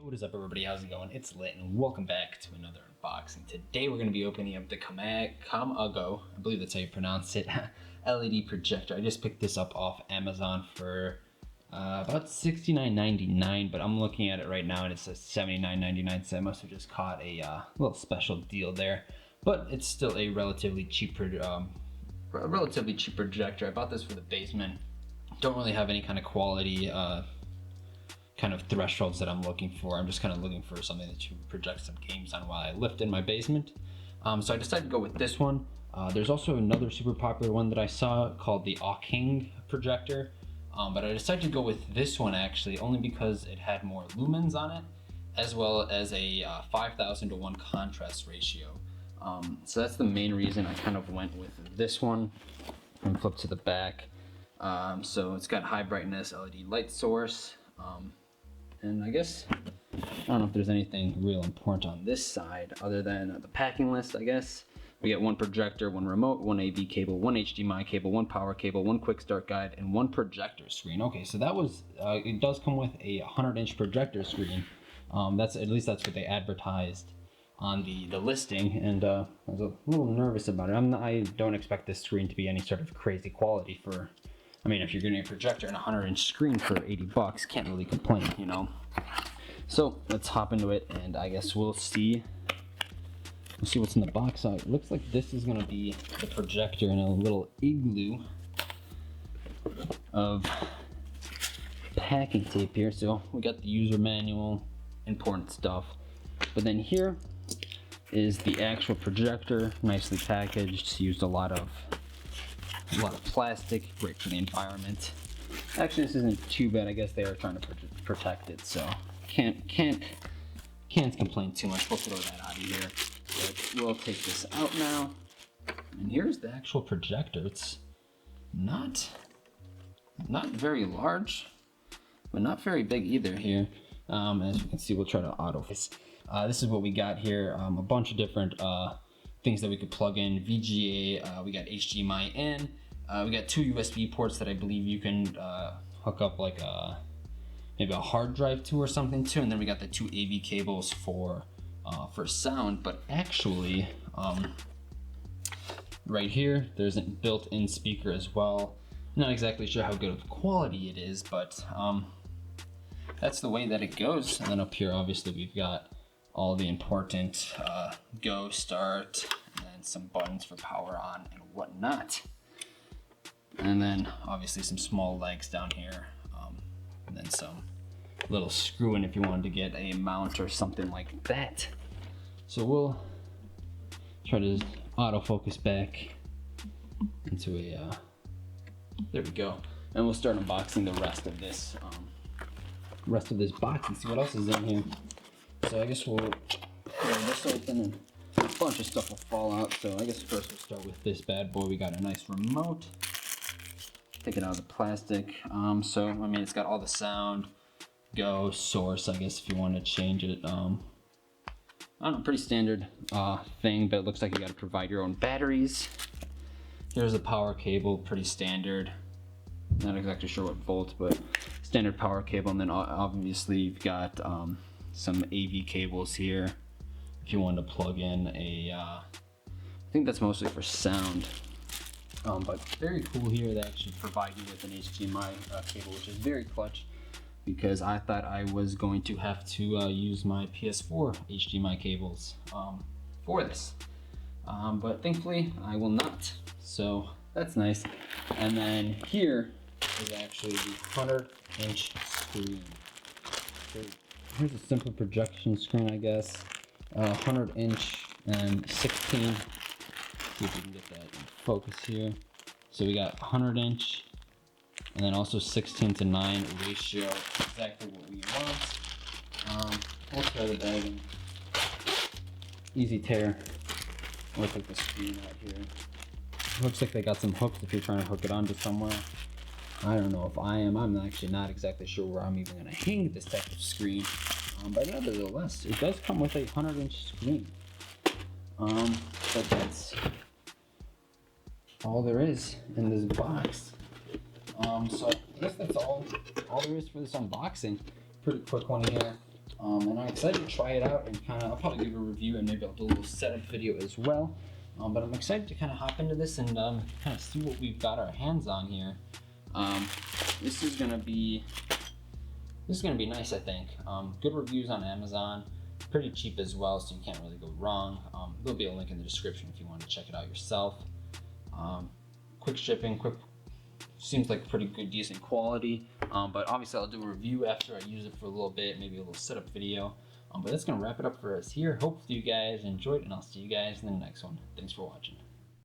What is up, everybody? How's it going? It's Lit, and welcome back to another unboxing. Today we're going to be opening up the Comaogo, I believe that's how you pronounce it, LED projector. I just picked this up off Amazon for about $69.99, but I'm looking at it right now and it says $79.99, so I must have just caught a little special deal there. But it's still a relatively cheap projector. I bought this for the basement. Don't really have any kind of quality kind of thresholds that I'm looking for. I'm just kind of looking for something that you project some games on while I lift in my basement. So I decided to go with this one. There's also another super popular one that I saw called the King projector, but I decided to go with this one actually only because it had more lumens on it, as well as a 5,000 to 1 contrast ratio. So that's the main reason I kind of went with this one. And flip to the back. So it's got high brightness LED light source. And I guess, I don't know if there's anything real important on this side other than the packing list, I guess. We get one projector, one remote, one AV cable, one HDMI cable, one power cable, one quick start guide, and one projector screen. Okay, so that was, it does come with a 100-inch projector screen. At least that's what they advertised on the listing, and I was a little nervous about it. I don't expect this screen to be any sort of crazy quality for, I mean, if you're getting a projector and a 100-inch screen for 80 bucks, can't really complain, you know? So let's hop into it, and I guess we'll see what's in the box. So it looks like this is gonna be the projector in a little igloo of packing tape here. So we got the user manual, important stuff. But then here is the actual projector, nicely packaged. It's used a lot of plastic, great for the environment. Actually, this isn't too bad. I guess they are trying to protect it, so can't complain too much. We'll throw that out of here. But we'll take this out now. And here's the actual projector. It's not very large, but not very big either here. As you can see, we'll try to autofocus. This is what we got here. A bunch of different things that we could plug in. VGA, we got HDMI in. We got 2 USB ports that I believe you can hook up like maybe a hard drive to or something to, and then we got the 2 AV cables for sound. But actually, right here, there's a built-in speaker as well. Not exactly sure how good of quality it is, but that's the way that it goes. And then up here, obviously, we've got all the important go, start, and some buttons for power on and whatnot. And then obviously some small legs down here, and then some little screw in if you wanted to get a mount or something like that. So we'll try to autofocus back into a, there we go. And we'll start unboxing the rest of this box and see what else is in here. So I guess we'll throw this open and a bunch of stuff will fall out. So I guess first we'll start with this bad boy. We got a nice remote. Take it out of the plastic. So I mean, it's got all the sound, go, source, I guess if you want to change it. I don't know, pretty standard thing, but it looks like you got to provide your own batteries. Here's a power cable, pretty standard. Not exactly sure what volts, but standard power cable. And then obviously you've got some AV cables here if you want to plug in a I think that's mostly for sound, but very cool here. They actually provide you with an HDMI cable, which is very clutch, because I thought I was going to have to use my PS4 HDMI cables for this, but thankfully I will not, so that's nice. And then here is actually the 100-inch screen. So here's a simple projection screen, I guess. 100-inch and 16. See if we can get that in focus here. So we got 100-inch and then also 16:9 ratio. Exactly what we want. We'll tear the bag in. Easy tear. We'll take the screen out here. Looks like they got some hooks if you're trying to hook it onto somewhere. I don't know if I am. I'm actually not exactly sure where I'm even going to hang this type of screen. But nevertheless, it does come with a 100-inch screen. But that's all there is in this box. So I guess that's all there is for this unboxing. Pretty quick one here. And excited to try it out and I'll probably give a review and maybe I'll do a little setup video as well. But I'm excited to kind of hop into this and kind of see what we've got our hands on here. This is gonna be nice, I think. Good reviews on Amazon, pretty cheap as well, so you can't really go wrong. There'll be a link in the description if you want to check it out yourself. Quick shipping, seems like pretty good, decent quality. But obviously I'll do a review after I use it for a little bit, maybe a little setup video. But that's gonna wrap it up for us here. Hopefully you guys enjoyed, and I'll see you guys in the next one. Thanks for watching.